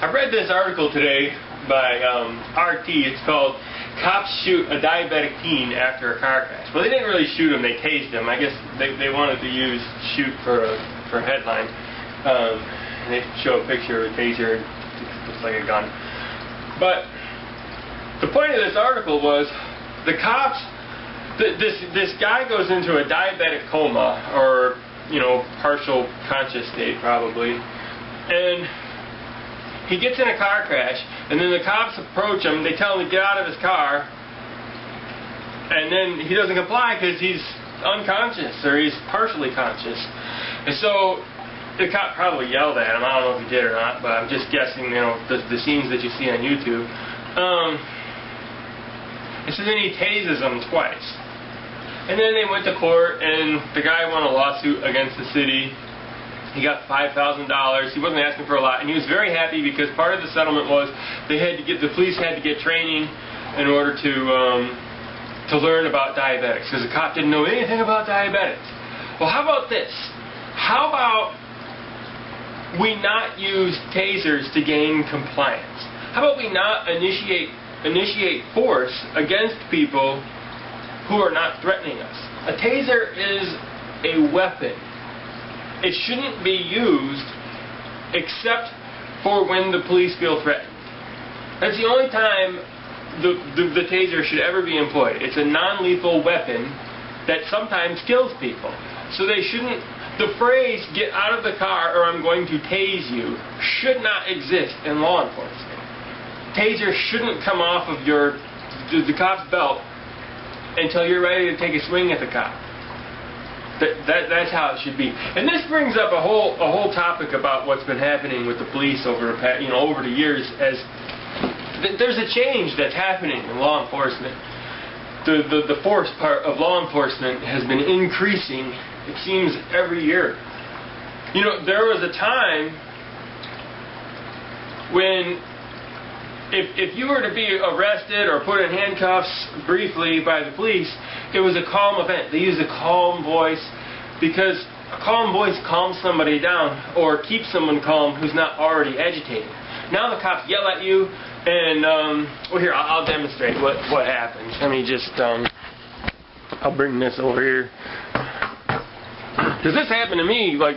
I read this article today by RT. It's called "Cops Shoot a Diabetic Teen After a Car Crash." Well, they didn't really shoot him; they tased him. I guess they wanted to use "shoot" for a headline. And they show a picture of a taser. It looks like a gun. But the point of this article was the cops. This guy goes into a diabetic coma, or partial conscious state probably, and he gets in a car crash, and then the cops approach him. They tell him to get out of his car, and then he doesn't comply because he's unconscious, or he's partially conscious. And so the cop probably yelled at him. I don't know if he did or not, but I'm just guessing. The scenes that you see on YouTube. And so then he tases him twice. And then they went to court, and the guy won a lawsuit against the city. He got $5,000. He wasn't asking for a lot, and he was very happy because part of the settlement was the police had to get training in order to learn about diabetics, because the cop didn't know anything about diabetics. Well, how about this? How about we not use tasers to gain compliance? How about we not initiate force against people who are not threatening us? A taser is a weapon. It shouldn't be used except for when the police feel threatened. That's the only time the taser should ever be employed. It's a non-lethal weapon that sometimes kills people. So they shouldn't. The phrase "get out of the car or I'm going to tase you" should not exist in law enforcement. Taser shouldn't come off of the cop's belt until you're ready to take a swing at the cop. That's how it should be. And this brings up a whole topic about what's been happening with the police over the years. As there's a change that's happening in law enforcement. The force part of law enforcement has been increasing. It seems every year. There was a time when if you were to be arrested or put in handcuffs briefly by the police, it was a calm event. They used a calm voice because a calm voice calms somebody down or keeps someone calm who's not already agitated. Now the cops yell at you, and well, here, I'll demonstrate what happens. Let me just I'll bring this over here, because this happened to me like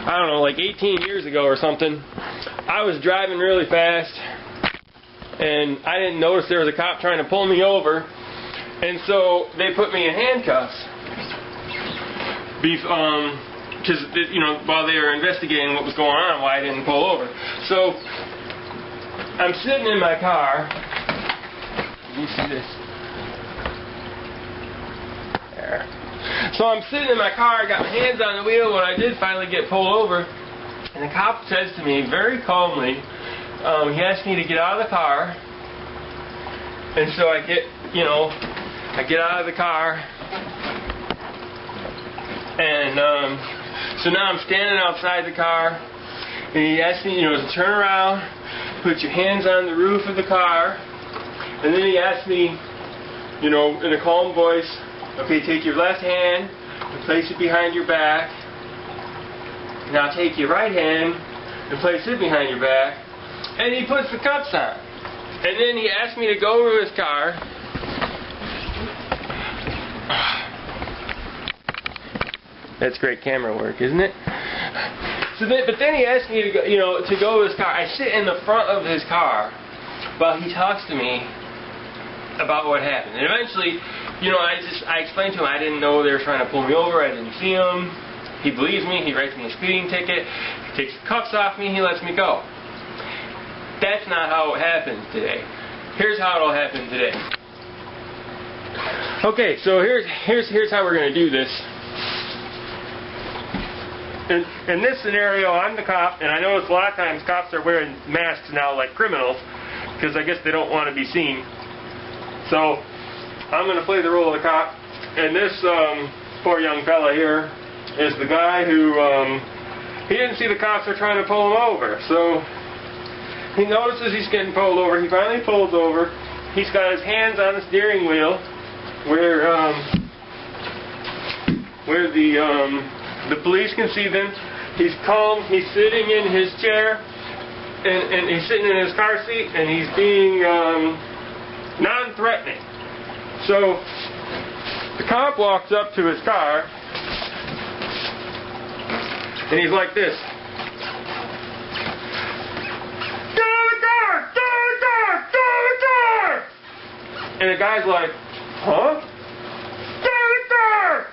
18 years ago or something. I was driving really fast, and I didn't notice there was a cop trying to pull me over, and so they put me in handcuffs. Because while they were investigating what was going on, why I didn't pull over. So I'm sitting in my car. You see this? There. So I'm sitting in my car. I got my hands on the wheel when I did finally get pulled over, and the cop says to me very calmly. He asked me to get out of the car, and so I get out of the car, and so now I'm standing outside the car, and he asked me, to turn around, put your hands on the roof of the car, and then he asked me, in a calm voice, okay, take your left hand and place it behind your back. Now take your right hand and place it behind your back. And he puts the cuffs on. And then he asked me to go to his car. That's great camera work, isn't it? But then he asked me to go, to go to his car. I sit in the front of his car while he talks to me about what happened. And eventually, I explained to him I didn't know they were trying to pull me over. I didn't see them. He believes me. He writes me a speeding ticket. He takes the cuffs off me. He lets me go. That's not how it happens today. Here's how it'll happen today. Okay, so here's how we're going to do this. In this scenario, I'm the cop, and I notice a lot of times cops are wearing masks now like criminals, because I guess they don't want to be seen. So I'm going to play the role of the cop, and this poor young fella here is the guy who he didn't see the cops are trying to pull him over. So he notices he's getting pulled over. He finally pulls over. He's got his hands on the steering wheel where the police can see them. He's calm. He's sitting in his chair. and he's sitting in his car seat, and he's being non-threatening. So the cop walks up to his car, and he's like this. Get out of the car! Get out of the car! Get out of the car! And the guy's like, huh? Get out of the car!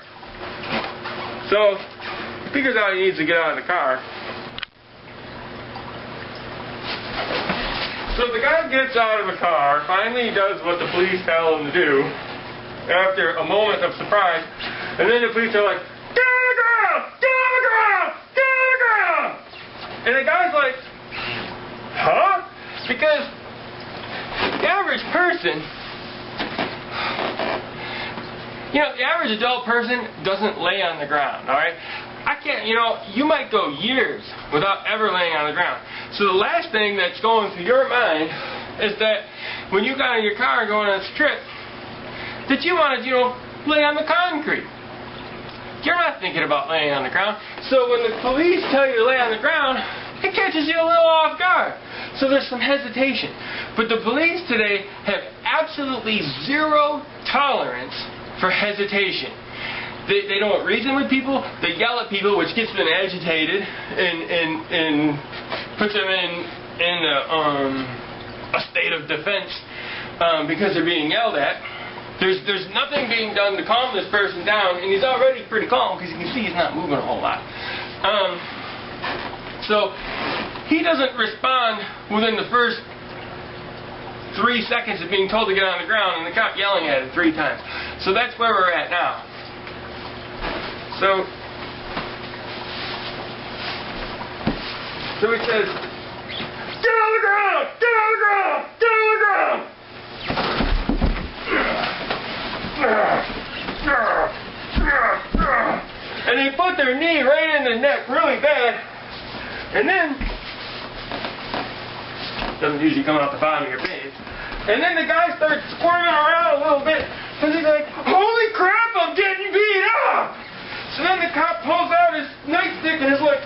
So he figures out he needs to get out of the car. So the guy gets out of the car, finally does what the police tell him to do, after a moment of surprise, and then the police are like, get on the ground! Get on the ground! Get on the ground! And the guy's like, huh? Because the average person, the average adult person doesn't lay on the ground, alright? I can't, you might go years without ever laying on the ground. So the last thing that's going through your mind is that when you got in your car and going on this trip, that you want to, lay on the concrete. You're not thinking about laying on the ground. So when the police tell you to lay on the ground, it catches you a little off guard. So there's some hesitation. But the police today have absolutely zero tolerance for hesitation. They don't reason with people. They yell at people, which gets them agitated and puts them in a state of defense because they're being yelled at. There's nothing being done to calm this person down, and he's already pretty calm because you can see he's not moving a whole lot. So he doesn't respond within the first 3 seconds of being told to get on the ground, and the cop yelling at him 3 times. So that's where we're at now. So he says, get on the ground! Get on the ground! Get on the ground! And they put their knee right in the neck really bad. And then, doesn't usually come out the bottom of your face. And then the guy starts squirming around a little bit. And he's like, holy crap, I'm getting beat up! So then the cop pulls out his nightstick and is like,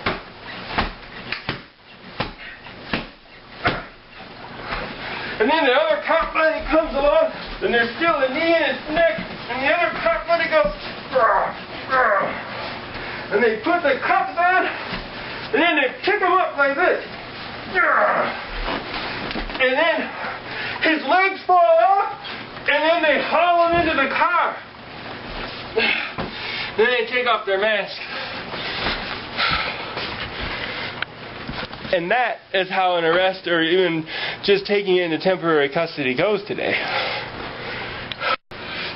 and then the other cop finally comes along, and there's still a knee in his neck, and the other cop finally goes, and they put the cuffs on, and then they pick him up like this, and then his legs fall off, and then they haul him into the car. Then they take off their mask. And that is how an arrest or even just taking into temporary custody goes today.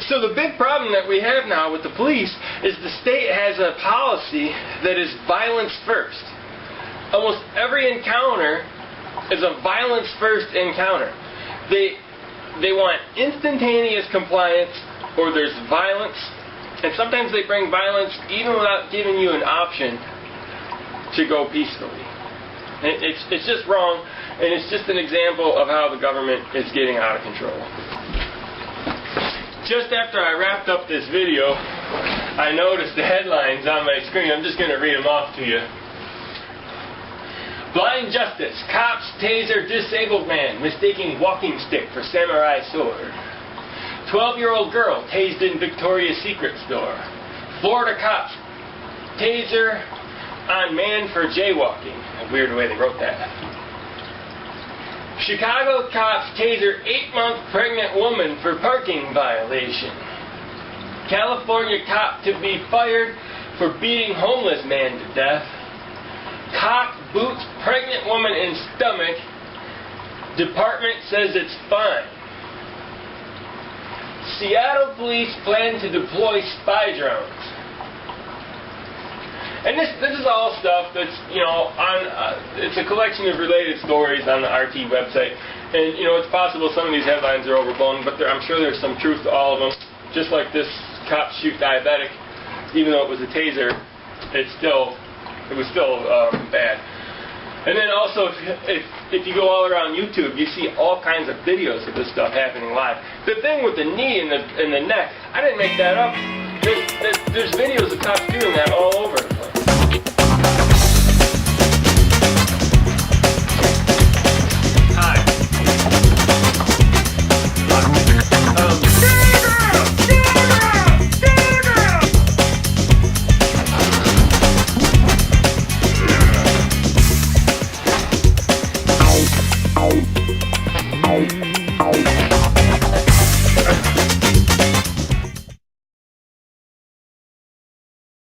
So the big problem that we have now with the police is the state has a policy that is violence first. Almost every encounter is a violence first encounter. They want instantaneous compliance, or there's violence. And sometimes they bring violence even without giving you an option to go peacefully. And it's just wrong, and it's just an example of how the government is getting out of control. Just after I wrapped up this video, I noticed the headlines on my screen. I'm just going to read them off to you. Blind justice. Cops taser disabled man mistaking walking stick for samurai sword. 12-year-old girl tased in Victoria's Secret store. Florida cops taser on man for jaywalking. A weird way they wrote that. Chicago cops taser 8-month pregnant woman for parking violation. California cop to be fired for beating homeless man to death. Cop boots pregnant woman in stomach. Department says it's fine. Seattle police plan to deploy spy drones. And this is all stuff that's, it's a collection of related stories on the RT website. And, it's possible some of these headlines are overblown, but I'm sure there's some truth to all of them. Just like this cop shoot Diabetic, even though it was a taser, it was still bad. And then also, if you go all around YouTube, you see all kinds of videos of this stuff happening live. The thing with the knee and the neck, I didn't make that up. There's videos of cops doing that all over.